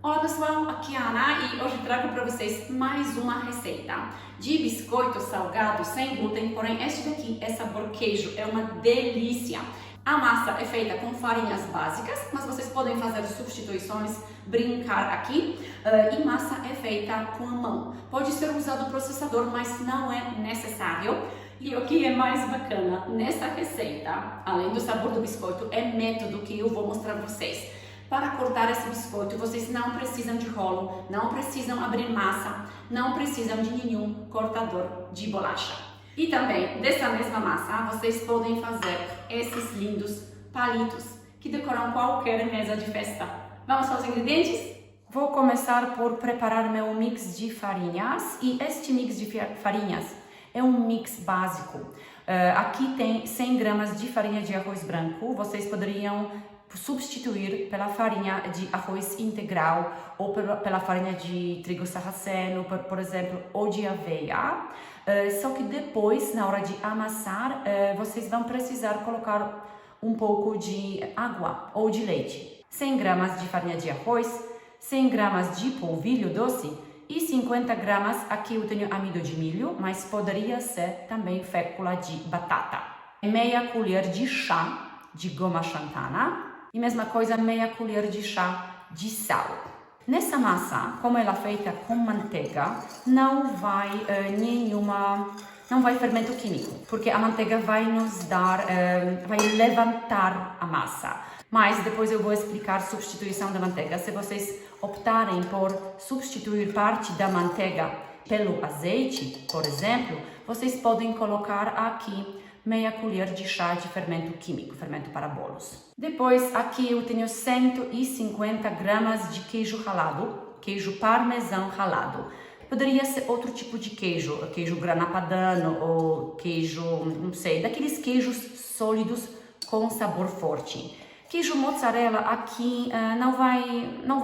Olá pessoal, aqui é a Ana e hoje trago para vocês mais uma receita de biscoito salgado sem glúten, porém este daqui é sabor queijo, é uma delícia. A massa é feita com farinhas básicas, mas vocês podem fazer substituições, brincar aqui. E massa é feita com a mão. Pode ser usado o processador, mas não é necessário. E o que é mais bacana nessa receita, além do sabor do biscoito, é método que eu vou mostrar para vocês. Para cortar esse biscoito, vocês não precisam de rolo, não precisam abrir massa, não precisam de nenhum cortador de bolacha. E também, dessa mesma massa, vocês podem fazer esses lindos palitos que decoram qualquer mesa de festa. Vamos aos ingredientes? Vou começar por preparar meu mix de farinhas e este mix de farinhas é um mix básico. Aqui tem 100 gramas de farinha de arroz branco, vocês poderiam substituir pela farinha de arroz integral ou pela farinha de trigo sarraceno, por exemplo, ou de aveia. Só que depois, na hora de amassar, vocês vão precisar colocar um pouco de água ou de leite. 100 gramas de farinha de arroz, 100 gramas de polvilho doce e 50 gramas, aqui eu tenho amido de milho, mas poderia ser também fécula de batata. Meia colher de chá de goma xantana. E mesma coisa, meia colher de chá de sal. Nessa massa, como ela é feita com manteiga, não vai fermento químico, porque a manteiga vai nos dar, vai levantar a massa. Mas depois eu vou explicar substituição da manteiga. Se vocês optarem por substituir parte da manteiga pelo azeite, por exemplo, vocês podem colocar aqui meia colher de chá de fermento químico, fermento para bolos. Depois aqui eu tenho 150 gramas de queijo ralado, queijo parmesão ralado. Poderia ser outro tipo de queijo, queijo grana padano ou queijo, não sei, daqueles queijos sólidos com sabor forte. Queijo mozzarella aqui não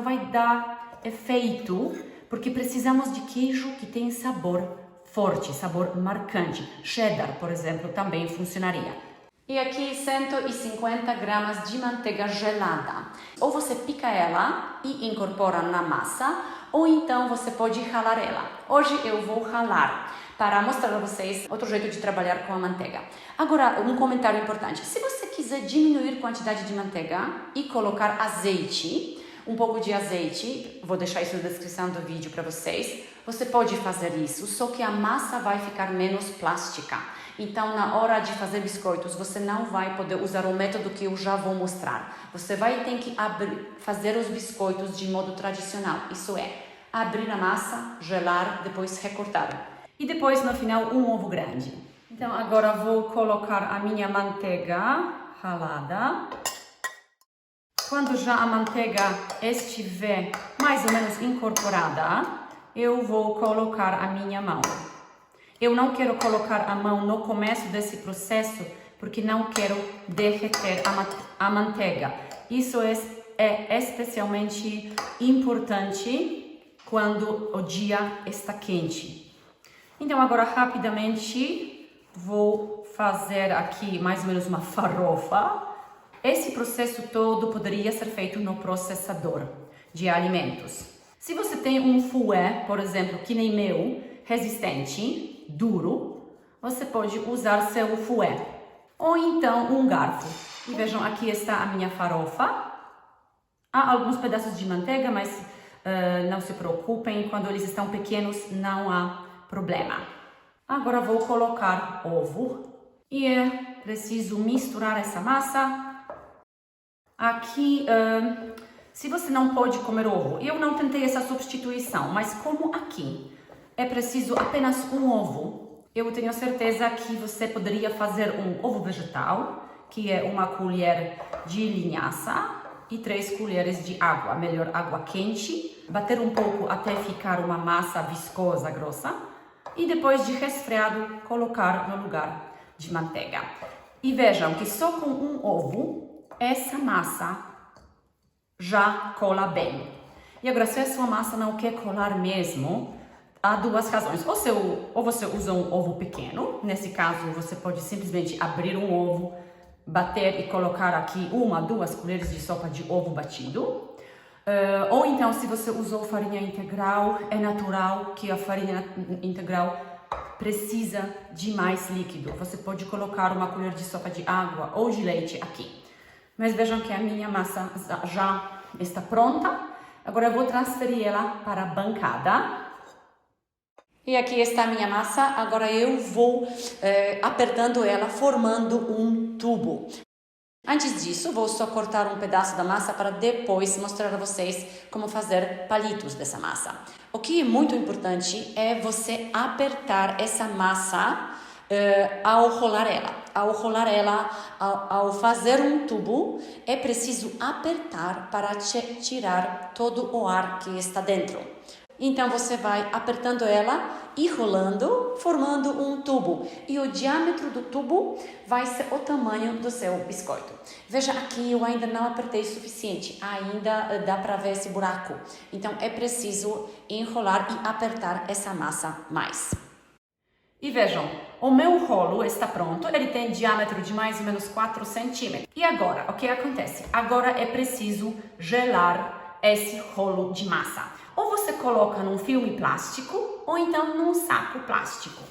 vai dar efeito, porque precisamos de queijo que tem sabor forte, sabor marcante. Cheddar, por exemplo, também funcionaria. E aqui 150 gramas de manteiga gelada. Ou você pica ela e incorpora na massa, ou então você pode ralar ela. Hoje eu vou ralar para mostrar a vocês outro jeito de trabalhar com a manteiga. Agora, um comentário importante. Se você quiser diminuir a quantidade de manteiga e colocar azeite, um pouco de azeite, vou deixar isso na descrição do vídeo para vocês. Você pode fazer isso, só que a massa vai ficar menos plástica. Então, na hora de fazer biscoitos, você não vai poder usar o método que eu já vou mostrar. Você vai ter que fazer os biscoitos de modo tradicional. Isso é, abrir a massa, gelar, depois recortar. E depois, no final, um ovo grande. Então, agora vou colocar a minha manteiga ralada. Quando já a manteiga estiver mais ou menos incorporada, eu vou colocar a minha mão. Eu não quero colocar a mão no começo desse processo, porque não quero derreter a manteiga. Isso é especialmente importante quando o dia está quente. Então agora rapidamente vou fazer aqui mais ou menos uma farofa. Esse processo todo poderia ser feito no processador de alimentos. Se você tem um fouet, por exemplo, que nem meu, resistente, duro, você pode usar seu fouet. Ou então um garfo. E vejam, aqui está a minha farofa. Há alguns pedaços de manteiga, mas não se preocupem, quando eles estão pequenos não há problema. Agora vou colocar ovo e é preciso misturar essa massa. Aqui, se você não pode comer ovo, eu não tentei essa substituição, mas como aqui é preciso apenas um ovo, eu tenho certeza que você poderia fazer um ovo vegetal, que é uma colher de linhaça e 3 colheres de água, melhor água quente, bater um pouco até ficar uma massa viscosa, grossa, e depois de resfriado, colocar no lugar de manteiga. E vejam que só com um ovo, essa massa já cola bem. E agora, se a sua massa não quer colar mesmo, há duas razões. Ou você usa um ovo pequeno, nesse caso você pode simplesmente abrir um ovo, bater e colocar aqui 1 a 2 colheres de sopa de ovo batido. Ou então, se você usou farinha integral, é natural que a farinha integral precisa de mais líquido. Você pode colocar uma colher de sopa de água ou de leite aqui. Mas vejam que a minha massa já está pronta. Agora eu vou transferir ela para a bancada. E aqui está a minha massa. Agora eu vou apertando ela, formando um tubo. Antes disso, vou só cortar um pedaço da massa para depois mostrar a vocês como fazer palitos dessa massa. O que é muito importante é você apertar essa massa ao rolar ela. Ao fazer um tubo, é preciso apertar para tirar todo o ar que está dentro. Então, você vai apertando ela e rolando, formando um tubo. E o diâmetro do tubo vai ser o tamanho do seu biscoito. Veja aqui, eu ainda não apertei o suficiente. Ainda dá para ver esse buraco. Então, é preciso enrolar e apertar essa massa mais. E vejam, o meu rolo está pronto. Ele tem diâmetro de mais ou menos 4 centímetros. E agora, o que acontece? Agora é preciso gelar esse rolo de massa. Ou você coloca num filme plástico, ou então num saco plástico.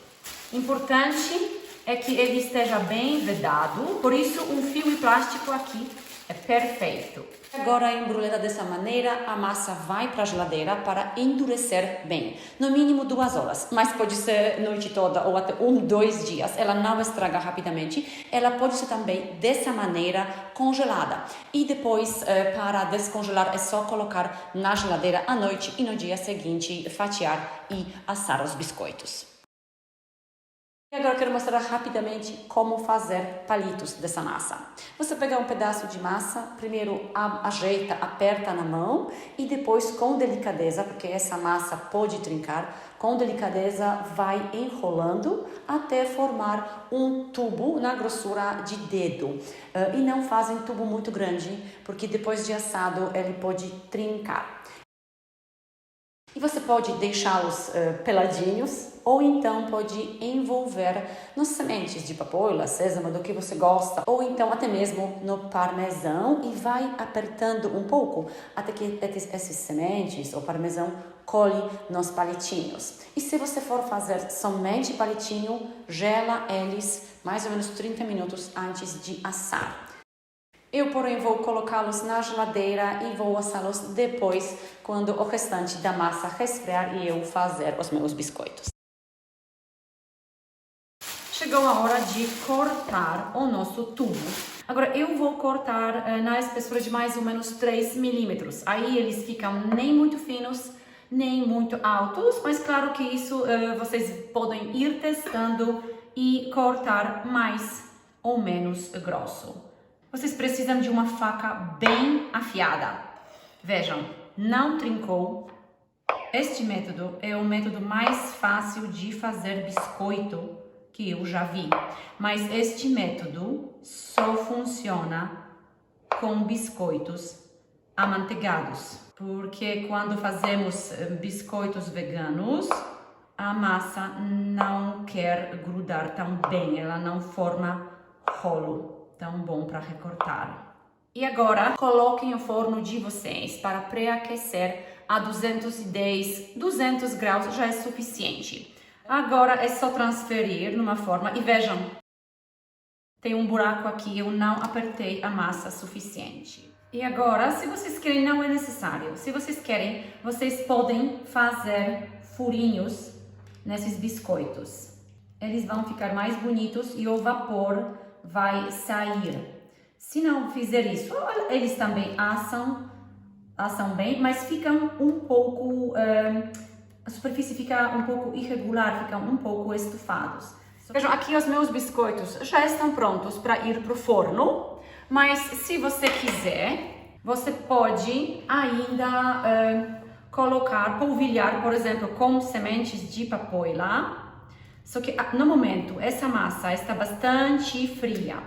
Importante é que ele esteja bem vedado, por isso um filme plástico aqui é perfeito. Agora, embrulhada dessa maneira, a massa vai para a geladeira para endurecer bem. No mínimo 2 horas, mas pode ser a noite toda ou até 2 dias. Ela não estraga rapidamente. Ela pode ser também dessa maneira congelada. E depois, para descongelar, é só colocar na geladeira à noite e no dia seguinte fatiar e assar os biscoitos. E agora eu quero mostrar rapidamente como fazer palitos dessa massa. Você pega um pedaço de massa, primeiro ajeita, aperta na mão e depois com delicadeza, porque essa massa pode trincar, com delicadeza vai enrolando até formar um tubo na grossura de dedo. E não fazem tubo muito grande, porque depois de assado ele pode trincar. E você pode deixá-los peladinhos ou então pode envolver nas sementes de papoula, sésamo, do que você gosta, ou então até mesmo no parmesão e vai apertando um pouco até que essas sementes ou parmesão cole nos palitinhos. E se você for fazer somente palitinho, gela eles mais ou menos 30 minutos antes de assar. Eu, porém, vou colocá-los na geladeira e vou assá-los depois, quando o restante da massa resfriar e eu fazer os meus biscoitos. Chegou a hora de cortar o nosso tubo. Agora, eu vou cortar na espessura de mais ou menos 3 milímetros. Aí eles ficam nem muito finos, nem muito altos, mas claro que isso vocês podem ir testando e cortar mais ou menos grosso. Vocês precisam de uma faca bem afiada. Vejam, não trincou. Este método é o método mais fácil de fazer biscoito que eu já vi. Mas este método só funciona com biscoitos amanteigados. Porque quando fazemos biscoitos veganos, a massa não quer grudar tão bem. Ela não forma rolo tão bom para recortar. E agora, coloquem o forno de vocês para pré-aquecer a 200 graus, já é suficiente. Agora é só transferir numa forma e vejam, tem um buraco aqui, eu não apertei a massa suficiente. E agora, se vocês querem, não é necessário. Se vocês querem, vocês podem fazer furinhos nesses biscoitos. Eles vão ficar mais bonitos e o vapor vai sair. Se não fizer isso, eles também assam bem, mas ficam um pouco, a superfície fica um pouco irregular, ficam um pouco estufados. Vejam, aqui os meus biscoitos já estão prontos para ir para o forno, mas se você quiser, você pode ainda polvilhar, por exemplo, com sementes de papoila. Só que no momento essa massa está bastante fria,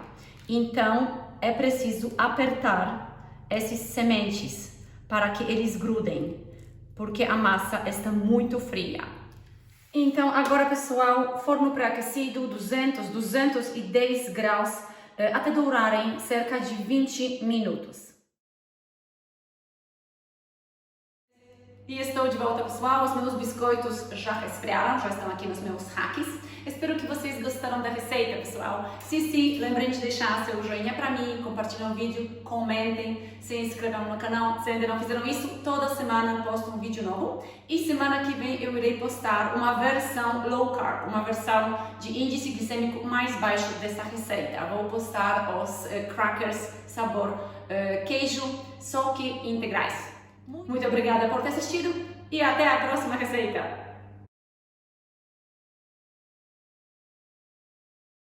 então é preciso apertar essas sementes para que eles grudem, porque a massa está muito fria. Então agora, pessoal, forno pré-aquecido, 210 graus, até durarem cerca de 20 minutos. E estou de volta, pessoal. Os meus biscoitos já resfriaram, já estão aqui nos meus hacks. Espero que vocês gostaram da receita, pessoal. Se sim, lembrem de deixar seu joinha para mim, compartilhar o vídeo, comentem, se inscrevam no canal se ainda não fizeram isso. Toda semana posto um vídeo novo. E semana que vem eu irei postar uma versão low carb, uma versão de índice glicêmico mais baixo dessa receita. Vou postar os crackers sabor queijo, só que integrais. Muito obrigada por ter assistido e até a próxima receita!